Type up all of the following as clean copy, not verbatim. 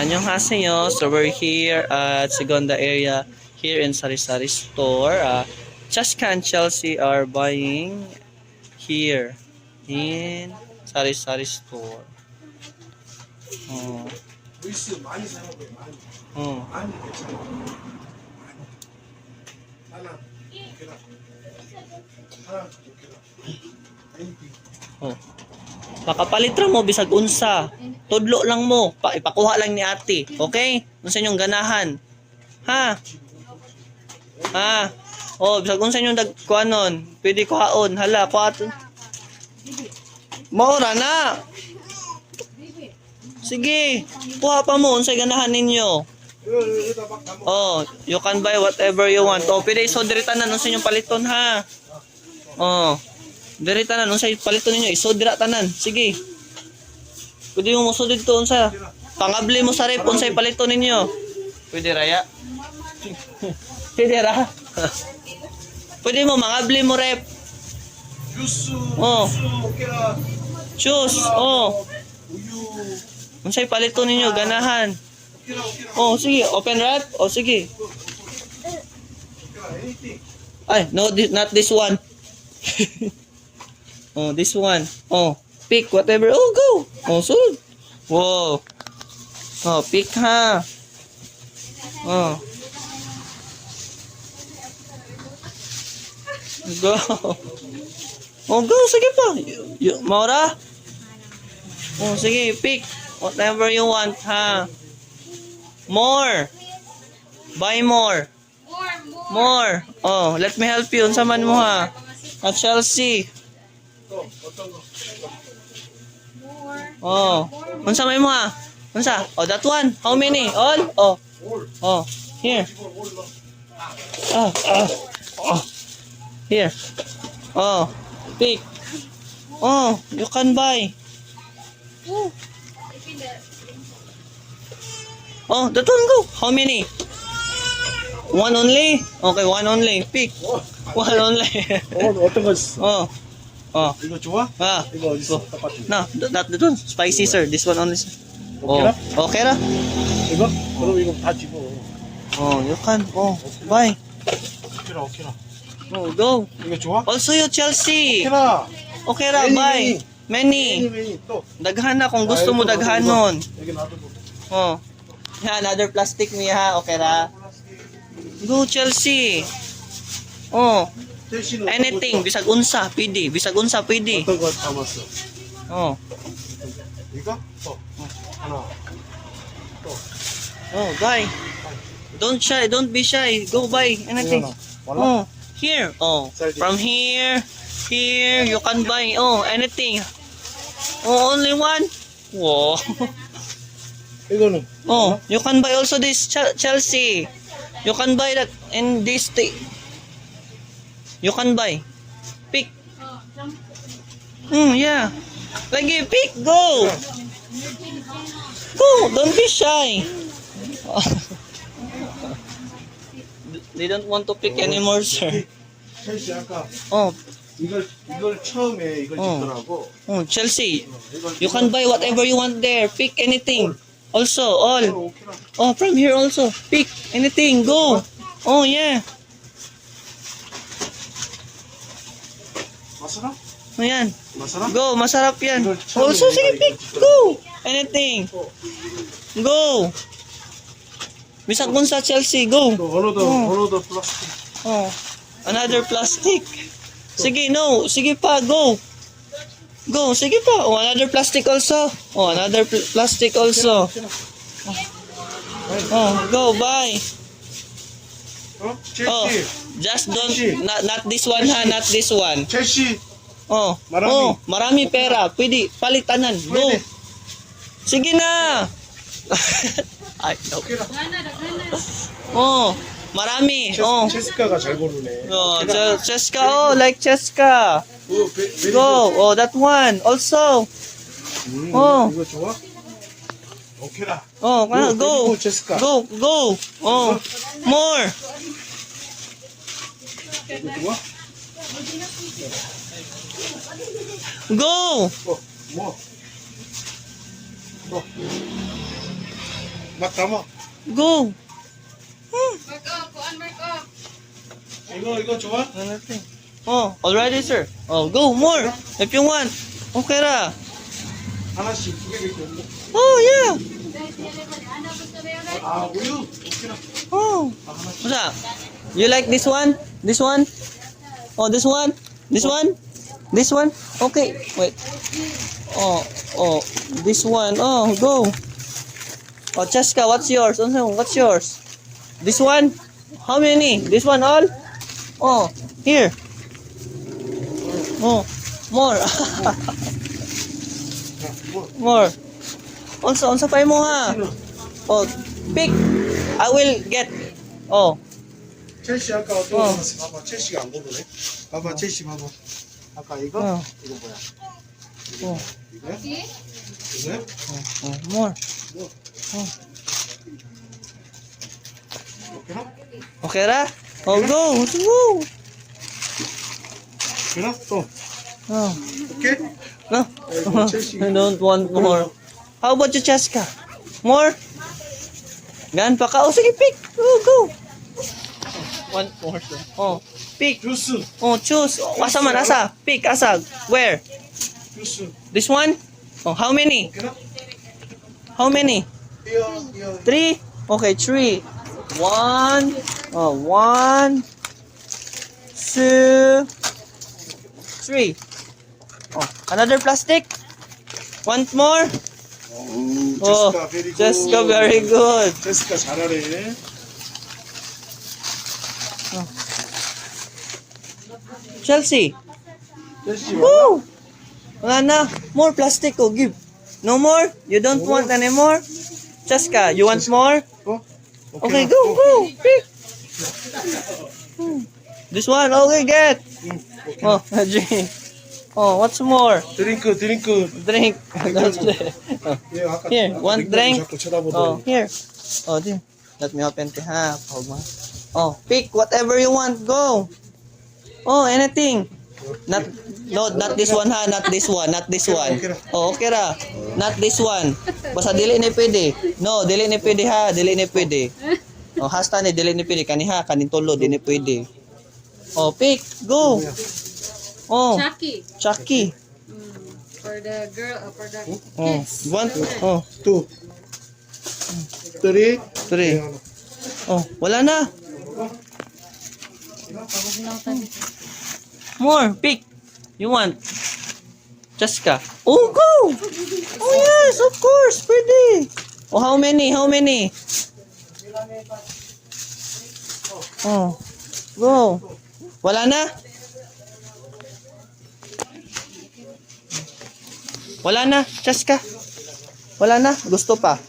안녕하세요. So we're here at Segunda area here in Sari-Sari store. Cheska and Chelsea are buying here in Sari-Sari store. Oh. 루이스 많이 사는 거예요. 많이. Oh. 많이 괜찮아. 많이. 하나, 오케라. 하나, 오케라. anything. Oh. Makapalitra mo bisag unsa. Tudlo lang mo. Ipakuha lang ni ate. Okay? Unsa inyong ganahan? Ha? Ha? Oh, bisag unsa inyong dagkuanon. Pwede kuhaon. Hala, kuhaton. Maura na. Sige. Kuha pa mo. Unsay ganahan ninyo. Oh, you can buy whatever you want. Oh, pwede iso diri tanan unsa inyong paliton ha. Oh. Diri tanan unsay paliton ninyo iso dira tanan. Sige. Pwede mo musod dito unsa. Pangabli mo sa rep unsay paliton ninyo. Pwede raya. Pwede ra. Pwede mo mangabli mo rep. 주스, Oh. 오케라. Choose. Oh. 우유. Unsay paliton ninyo ganahan. 오케라, 오케라. Oh, sige, open wrap. Oh, sige. 오케라, anything. Ay, no, not this one. Oh, this one. Oh, pick whatever. Oh, go. Oh, sunod. Wow. Oh, pick ha. Oh. Go. Oh, go. Sige pa. Maura? Oh, sige. Pick. Whatever you want, ha. More. Buy more. More. Oh, let me help you. Unsa man mo, ha. At Chelsea. 또 어떤 거? Oh. Unsa may mo, ha. Unsa? Oh, that one. How many? All? Oh. 올. Oh. Here. 이걸 올라. Oh. Here. Oh. Pick. Oh, you can buy. Oh, that one go. How many? One only? Okay, one only. Pick. One only. 어떤 거 있어? Oh. Oh. 이거 좋아? Ah. 이거 어디 있어? Oh. 똑같은. No, not that one. Spicy, sir. This one only. Oh. 오케라? Okay ra? 이거? 그럼 이거 다 집어. Oh, you can. Oh, buy. 오케라, 오케라. Oh, go. 이거 좋아? Also you, Chelsea. 오케라. Okay ra, Many, buy. Many. 매니 또. Daghan na kung gusto mo daghanon. 여기 놔두고. Oh. Yeah, another plastic niya ha. Okay ra. Go, Chelsea. Oh, 대신 anything. Bisag unsa, pwede. Bisag unsa, pwede. 어떤 거 담았어? Oh. 이거? 또. 하나. 또. Oh, buy. Don't shy. Don't be shy. Go buy anything. 몰라? Oh, here. Oh, from here. Here, you can buy. Oh, anything. Oh, only one. Wow. 이거는 Oh, you can buy also this Chelsea. You can buy that in this you can buy. Pick. Yeah. Lagi pick. Go. Go. Don't be shy. They don't want to pick anymore, sir. 첼시 아까 Oh, 이걸 처음에 이걸 짓더라고. oh, Chelsea. You can buy whatever you want there. Pick anything. Also, all. 오케라. Oh, from here also. Pick anything. Go. Oh, yeah. 마사라? Ayan. 마사라? Go. Masarap yan. I걸 처음에 Also, sige, 내가 pick. 이걸 Go. Anything. Go. Bisag kung sa Chelsea. Go. 또 어느덧 플라스틱. Oh. Another plastic. Sige, no. Sige pa. Go. Go. Sige pa. Oh, another plastic also. Oh, another plastic also. Oh, go. Bye. 어? Oh, 첼시. just don't, not this one ha, not this one. 첼시. Oh, Marami. oh, marami pera. Pwede, palitanan. Go. Pwede. Sige na. Ay, no. 오케라. Oh, marami. Oh, 체스카가 잘 고르네. oh, Cheska. Oh, like Cheska. 베리 Go. Oh, that one. Also. 어. 이거 좋아? 오케라. Oh, go. 체스카. Go, go. Oh, more. 이거 좋아? Go. 뭐? 또. 막 담아. Go. 이거 좋아? Anything. Oh, already, sir. Oh, go more if you want. Okay ra. 하나씩 2개 있고. Oh, yeah. 아, 우유. 오케이라. Oh. What's up? You like this one? This one? Oh, this one? This one? This one? Okay. Wait. Oh, this one. Oh, go. Oh, Cheska, what's yours? What's yours? This one? How many? This one all? Oh, here. Oh, more. More. Unsa pa mo ha? Oh, pick. I will get. Oh, 첼시 아까 어떤 거 봤어? 봐봐. 첼시가 안 고르네. 봐봐. 첼시 봐봐. 아까 이거? 어. 이거 뭐야? 어, 이거야? 이거야? more. 오케이라? Okay ra? Oh, go. Go. 오케이라? 또. Oh, 오케이? no. 아이고, 첼시가. I don't want more. How about you, Cheska? More? Gan pa ka? Oh, sige, pick. Go. One more, sir. Oh, pick. 주스. Oh, choose. Oh, asa man, asa? Pick, asa? Where? 주스. This one? Oh, how many? 오케이라? How many? 이어. 3? Okay, 3. 1. Oh, 1, 2, 3. Oh, another plastic? Want more? Oh, 제스카 very good. Jessica, very good. 제스카 잘하네. Chelsea. 첼시 Woo! Wala na. More plastic, oh, give. No more? You don't want any more? Jessica, you want more? 어? Okay, go. Pick. This one, okay, get. 오케이. Oh, drink. Oh, what's more? 드링크. Drink. Oh, 예, 아까 Here, 아까 one 닉네임 drink. 자꾸 oh, 쳐다보더니. here. Oh, there. Let me open it. Ha, oh, pick whatever you want. Go. Oh, anything. Not this one ha, not this one. Oh, okay ra. Not this one. Basta dili ni pwede. No, dili ni pwede ha, dili ni pwede. Oh, hasta ni dili ni pwede kaniha, kanin tulo dili ni pwede. Oh, pick. Go. Oh, Chucky. For the girl, for the Oh, kids. one. Oh, 2 3 three. Oh, wala na. More, pick. You want? Jessica. Oh, go! Oh, yes, of course, pwede. Oh, how many? Oh, go. Wala na? Wala na, Jessica. Wala na, gusto pa.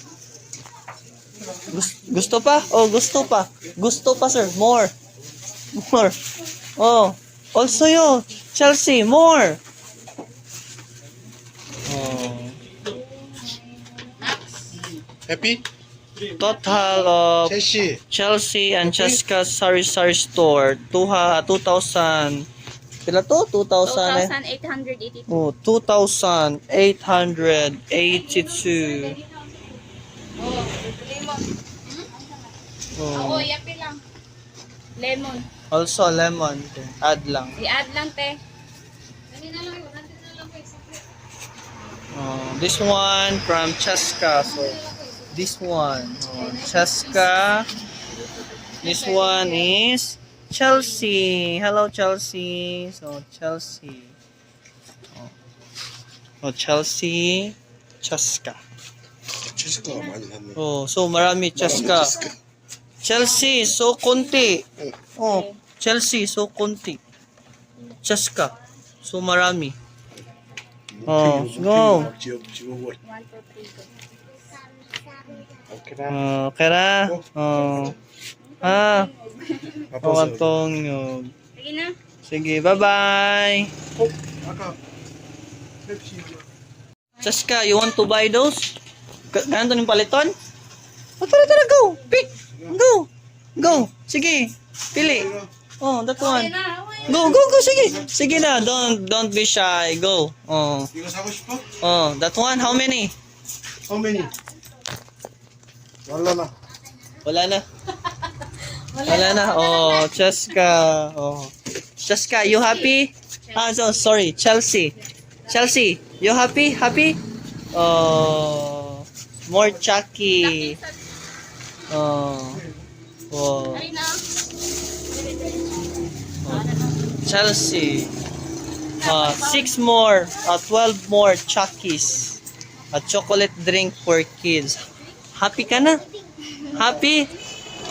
Gusto pa? Oh, gusto pa. Gusto pa, sir. More. Oh, also you, Chelsea, more. Oh. 해피? Total of 첼시 Chelsea and Jessica Sari store 2,000. Pila to? 2,000 eh? 2,882. Oh, 2,882. Oo, Oh, yapi lang. Lemon. also lemon. Add lang. I-add lang, te. Oh, this one from Cheska. So this one, Cheska. This one is Chelsea. Hello, Chelsea. So Chelsea. Oh, Chelsea. Cheska. 첼시가 많이 샀네. Oh, so marami Cheska. Chelsea, so konti. Oh, Chelsea, so konti. Cheska, so marami. Oh, go. 지워 1, 2, 3, go. 오케이라. Oh, kaya. Oh. Ah, 아빠서. awatong yun. Sige na. Sige, bye-bye. 아까 펩시. Cheska, you want to buy those? Ganito yung paliton? Oh, tara, go. Pick. Go. Sige, pili. Oh, that one. Go. Sige. Sige na, don't be shy. Go. Oh. 이거 사고 싶어? Oh, that one, how many? How many? 왈라나. Wala na. Wala na. Oh, Cheska. Oh. Cheska, you happy? Ah, so, sorry. Chelsea. Chelsea, you happy? Happy? Oh, more Chucky. Oh. Oh. Ay na. Chelsea. 6 more, 12 more Chuckies. A chocolate drink for kids. Happy ka na? Happy?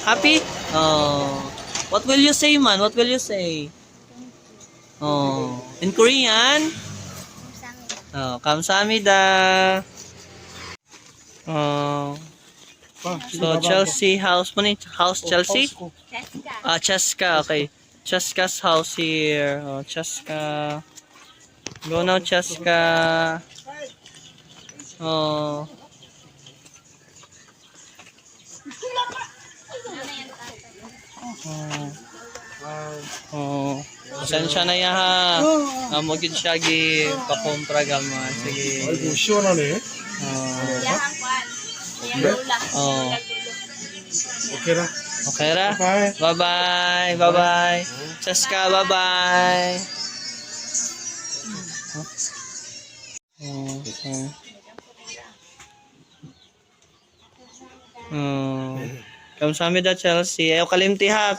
Happy? Oh. What will you say, man? What will you say? Oh. In Korean? Oh, 감사합니다. Oh. So, Chelsea house mo ni? House Chelsea? Cheska. Ah, Cheska, okay. Cheska's house here. Oh, Cheska. Go now, Cheska. Oh. Oh. Pasensya na yan ha. Amogid siya gi pakumpra gaman. Sige. 아이고 시원하네. Oh. Yahang kwan. Yang lula. Oh. 오케이라. Okay ra? 바이. Bye-bye. Bye-bye. Cheska, bye-bye. Okay. Kamsahamnida Chelsea. Ayaw kalimti ha.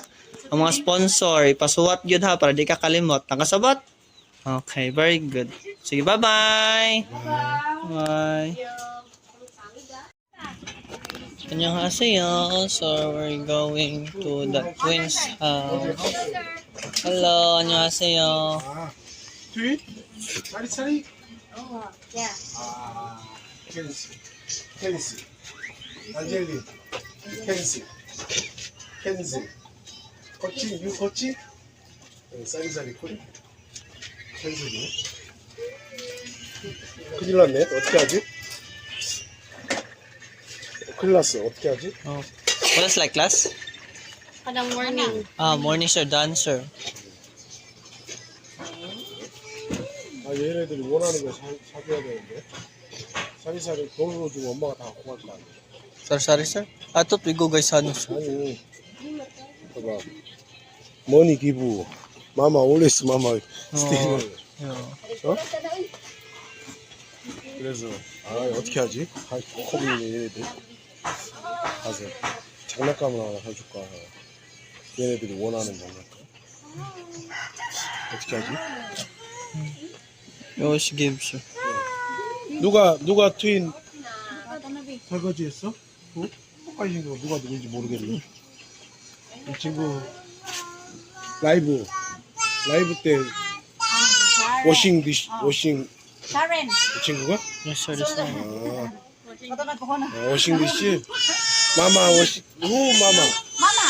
Ang mga sponsor, ipasuwat yun ha para di ka kalimot. Nakasabot? Okay, very good. Sige, bye-bye. Bye. 안녕하세요. So we're going to the twins house. Hello, 안녕하세요. 아, 트윗? 차리차리? Yeah. 아, 켄스. 안젤리. 켄스. 코치, 유 코치? 쌀쌀이 코리? 켄스네. 큰일 났네. 어떻게 하지? 큰일 났어. 어떻게 하지? Oh. What is like class? Kadang morning. Ah, morning sir, dancer. 아, 얘네들이 원하는 거 사줘야 되는데. 사리사리 돈으로 주고 엄마가 다 갖고 갈 거 아니야. Sorry, sir. I thought we go guys ano sir. 아니, 봐봐. 머니 기부. 마마, 올레스 마마. 스테이는. Yeah. 어? 그래서, 아, 어떻게 하지? 아, 코비네, 얘네들. 가서, 장난감을 하나 사줄까? 얘네들이 원하는 장난감. 어떻게 하지? You always give sir. 누가 트윈 설거지 했어? 어? 똑같이 생겨. 누가 누군지 모르겠네. 이 친구, 라이브 때, 워싱, Karen. 이 친구가? Yes sir, this one. 아, 워싱 디시? 마마, 마마. Mama.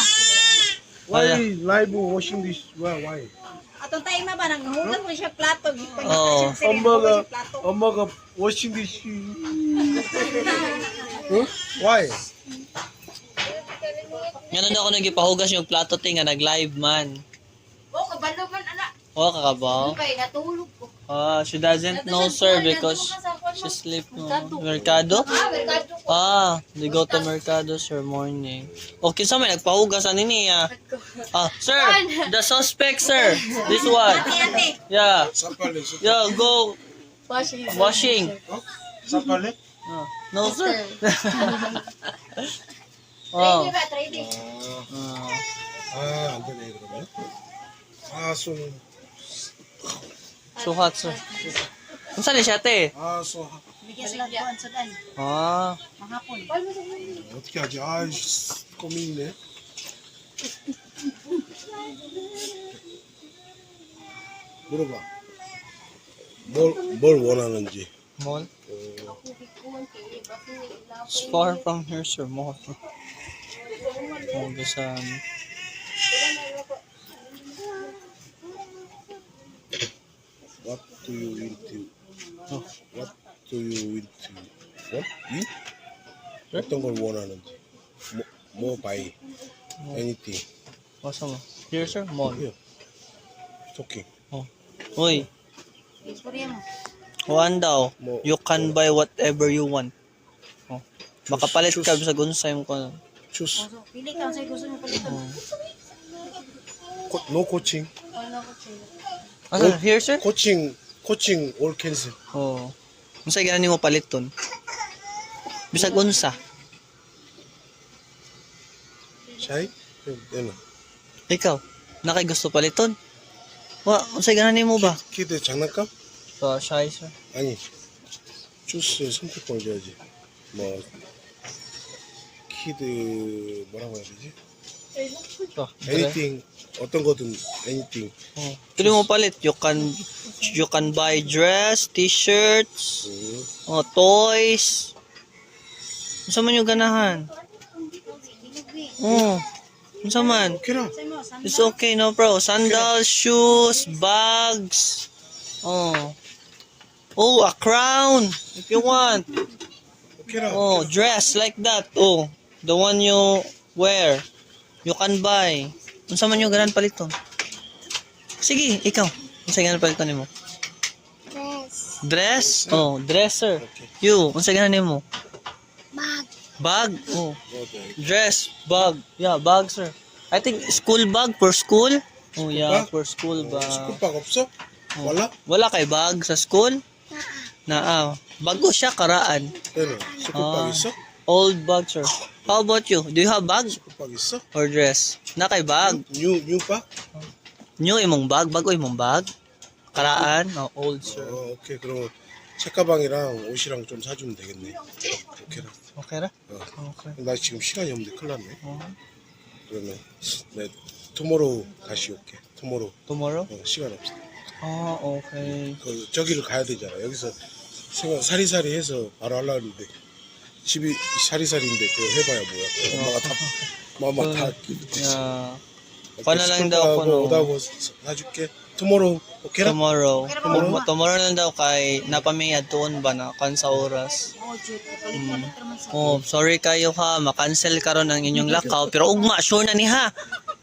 Why live washing dish? Why? Atong tayo ba nang hulan mo siya plato gito Oh. 엄마가 washing dish. 응? Why? Nga na ako nagipahugas yung plato tinga nag-live man. Oh, kabalo man ana. Oh, kakabaw. Kay natulog ko. She doesn't know sir because she sleep no. Merkado? Merkado ko. They go to Mercado sir morning. Okay, so may nagpahugas ano niya? Sir, the suspect sir. This one. Ate. Yeah. 쌈빨래. Yeah, go washing. 쌈빨래? No sir. Ready ba? Ready. 안 되네 그러면. 손. So hot sir. Saan siya ate? 손. Bigyan sila doon sudan. Mahapon. 어떻게 하지? 고민이네. 물어봐. 뭘 원하는지. Mall? It's far from here sir, mall. Hugasan. What do you want to? What do you want to? What? Eat? 어떤 걸 원하는지. 뭐 buy? Anything. Wasa mo? Here sir, mall. Here. Talking. Uy, Istorya mo. kuhaan daw. Mo. You can buy whatever you want. Makapalit ka sa gunsay mo ko. Choose. So, pili ka sa gusto mo paliton. No coaching. Asa, here sir? Coaching all cancel. Oh. Unsay ganani mo paliton? Bisag unsa? Shy? Ano? Ikaw, nakay gusto paliton? Wa, unsay ganani mo ba? 키드 장난감? So, shy sir. 아니. 주스 선택권을 줘야지. 뭐 키드 뭐라고 해야 되지? So, Anything 어떤 거든 anything. oh. Pili mo palit, you can buy dress, t-shirts, toys. Unsa man yung ganahan? Oh. Unsa man? 오케이라. It's okay, no bro. Sandals, shoes, bags. Oh. Oh, a crown if you want. 오케이라. Oh, dress like that. Oh, the one you wear. You can buy. Unsa man yung ganan paliton? Sige, ikaw. Unsa ganan paliton nimo? Dress. Oh, dresser. You, unsa ganan nimo? Bag. Oh, 오케이. dress, bag. Yeah, bag, sir. I think school bag for school. Oh, yeah, bag? for school bag. 스쿨박 없어? 몰라? Wala kay bag sa school? Bago siya karaan. 얘는 스쿨박 있어? Old bag, sir. How about you? Do you have bag 스쿨박 있어? or dress? Na kay bag? 뉴 박? New imong bag? Bago imong bag? Karaan? Oh, old, sir. 오케이. 그럼 책가방이랑 옷이랑 좀 사주면 되겠네. 오케이라. Okay ra? 어. Okay. 나 지금 시간이 없는데 큰일 났네. Oh. 그러면 네 투모로우 다시 올게. 투모로우. Tomorrow? 시간 없어. Oh, okay. 그 저기를 가야 되잖아. 여기서 생각 사리사리 해서 바로 하려고 했는데 집이 사리사리인데 그거 해봐야 뭐야. 엄마가 다 Yeah. Paano lang daw ko, no? 오다고 사줄게. 투모로우. 오케이라? Tomorrow. Tomorrow lang daw kay napamiyad tuon ba na kan sa oras. Oh, Jud, palit-palit naman sa. Oh, sorry kayo ha, makancel karon ang inyong lakaw pero ugma sure na ni ha.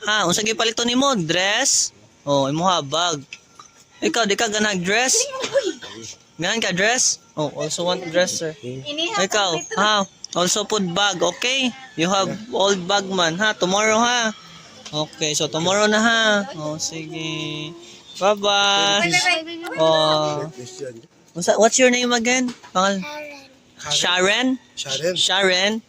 Ha, unsa gipaliton nimo? Dress? Oh, imo ha bag. Ikaw di ka ganag dress? Ganan ka dress? Oh, also want dress sir. Ikaw, ha, also put bag, okay? You have old bag man ha, tomorrow ha. Okay, so tomorrow na ha. Oh, sige. Bye-bye. Oh, 몇 시간이야? what's your name again? Pangal? Sharon? 샤렌? Sharon?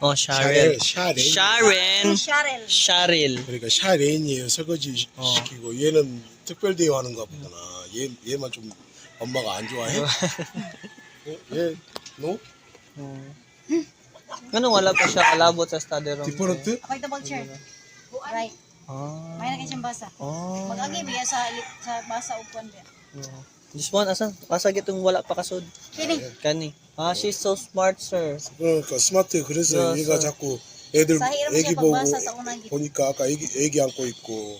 Oh, Sharon. 샤렌. Sharon. Cheryl. Sharil. 그러니까 샤렌이에요. 설거지 시키고 얘는 특별 대우하는가 보구나. 얘만 좀 엄마가 안 좋아해? 얘 no? Ganun wala pa siya kalabot sa study room. 디퍼런트? Ako'y double chair. Right. Ah. May na kayo siyang basa. Oh. Mag-agi biya sa basa upuan biya. This one, asa gitong wala pa kasod? Kini. Kani. Ah, she's so smart, sir. 그러니까 스마트 그래서 네, 얘가 네. 자꾸 애들 Sa hiram 애기 siya 보고 pagbasa sa unang gito. 보니까 아까 애기 안고 있고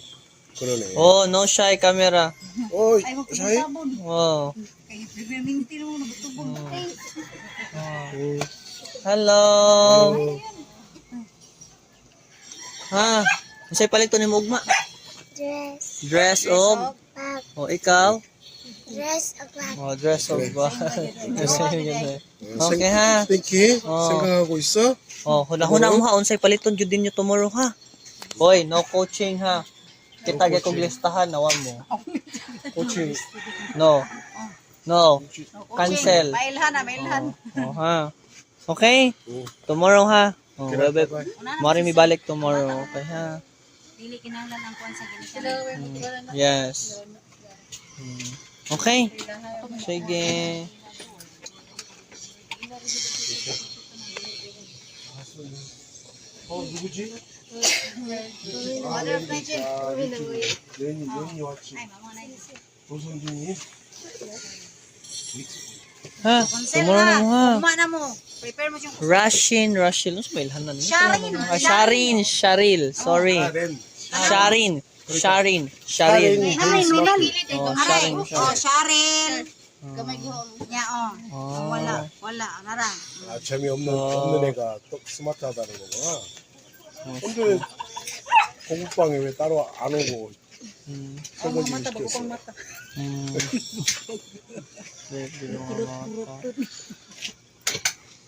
그러네. Oh, no shy camera. 어이 Ay, huwag 샤이? sabon. Wow. Kaya minti mo na butubog. Hello. Ha, unsay palito ni Mugma? Dress of? Oh, ikaw? Dress of ba? Okay ha. 땡키 어. 생각하고 있어? Oh, huna-huna mo ha, unsay paliton jud ninyo tomorrow ha. Boy, no coaching ha. Kita gyud kog listahan nawa mo. 코치 No. No. Cancel. Mailhan na, mailhan. Oh ha. Okay? Tomorrow ha. Oh, bye. Mari mi balik tomorrow. Okay ha. Dili kinahanglan ang kuan sa ginikanan. Yes. Okay. Sige. 누구지? Mother of Nigeria. 레인이 왔지. Ay, mama na yun. 조선중이 Ha? Cancel Tomorrow na na. mo ha. Uma na mo. Prepare mo siyang Rashil. Ano sa mailhanan? Sharin. Sharin. Sharil. Sorry. 렌 Sharin. Sharil. Ay, minal. Oh, Aray. Sharin. Oh, Sharin. Gamay ko. Ya, oh. Wala. Narang. 아 재미없는 애가 또 스마트하다는 거구나. 근데 공부방에 왜 따로 안 오고 설거지 시켰어?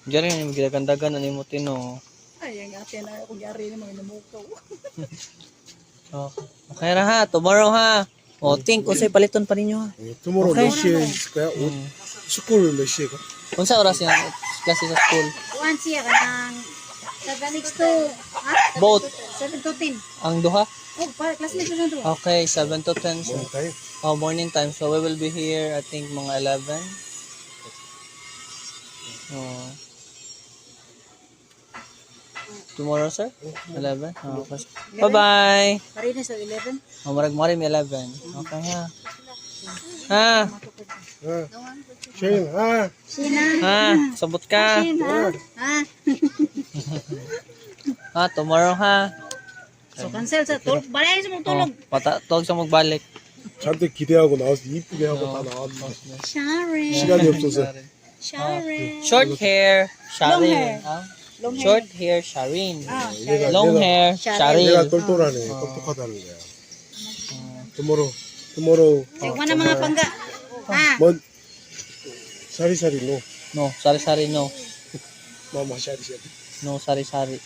Diyan rin, yung ginagandagan na ni mo tino. Ay, ang ate na ako yari ni mga namukaw. Okay. Okay ra ha, tomorrow ha. O, think, unsay paliton pa ninyo ha. tomorrow Okay. 몇 시에 있을 거야? 옷? 스쿨 몇 시에 가? Unsa oras yung klase sa school? Kuan siya kanang 7 to Both. 7 to 10. Ang duha? Oh, para classmate ko na to. Okay, 7 to 10. So, tayo. morning time. So, we will be here, I think, mga 11. Oh. Tomorrow, sir? 11? Oh, okay. Bye-bye! Parinis sa 11. Oh, marag-marim 11. Okay, ha? Ha? 쉐인, Sina. Ha? Sabot ka? Sina. Ha? Ha? Tomorrow, ha? So cancel sa tulog. Balay sa mong tulog. Tawag sa magbalik. 잔뜩 기대하고 나와서 이쁘게 하고 다 나왔는데 Sharon. 시간이 없어서 Sharon. Short hair, Long Sharin. hair. Ah? Long hair. Short hair, Sharin. 얘가 Long hair, Sharin. 얘가 Sharin. 똘똘하네 똑똑하다는 거야 tomorrow Yung mga mga pangga. Ha? 뭔 사리사리 노 No, sari-sari no. 마마 샤리샤리 No, sari-sari.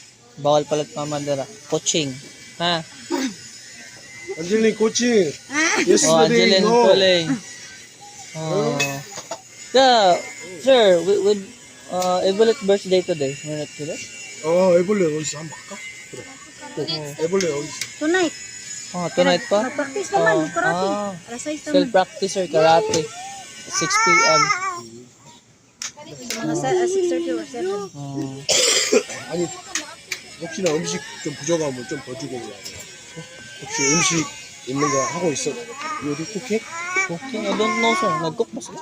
Bawal palit mamandara. Coaching. Ha? 안젤린 코치 Ha? Oh, yesterday Angeline no Pole. Oh. Yeah, sir, with Evelyn birthday today. Minute today? 애벌레 어디서 한번 볼까? 그래 애벌레 어디서 Tonight. Oh, tonight pa? Mag-practice naman. Oh, Karate. ah. Alas 6 naman. Self-practice or karate. 6 p.m. Mga 6:30 or 7. Oh. 아니 혹시나 음식 좀 부족하면 좀 더 주고 그러고 혹시 음식 있는 거 하고 있어? 요리 쿠킹? Cooking? I don't know, sir. Nag-cook ba sila?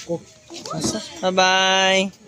꼭 Bye-bye.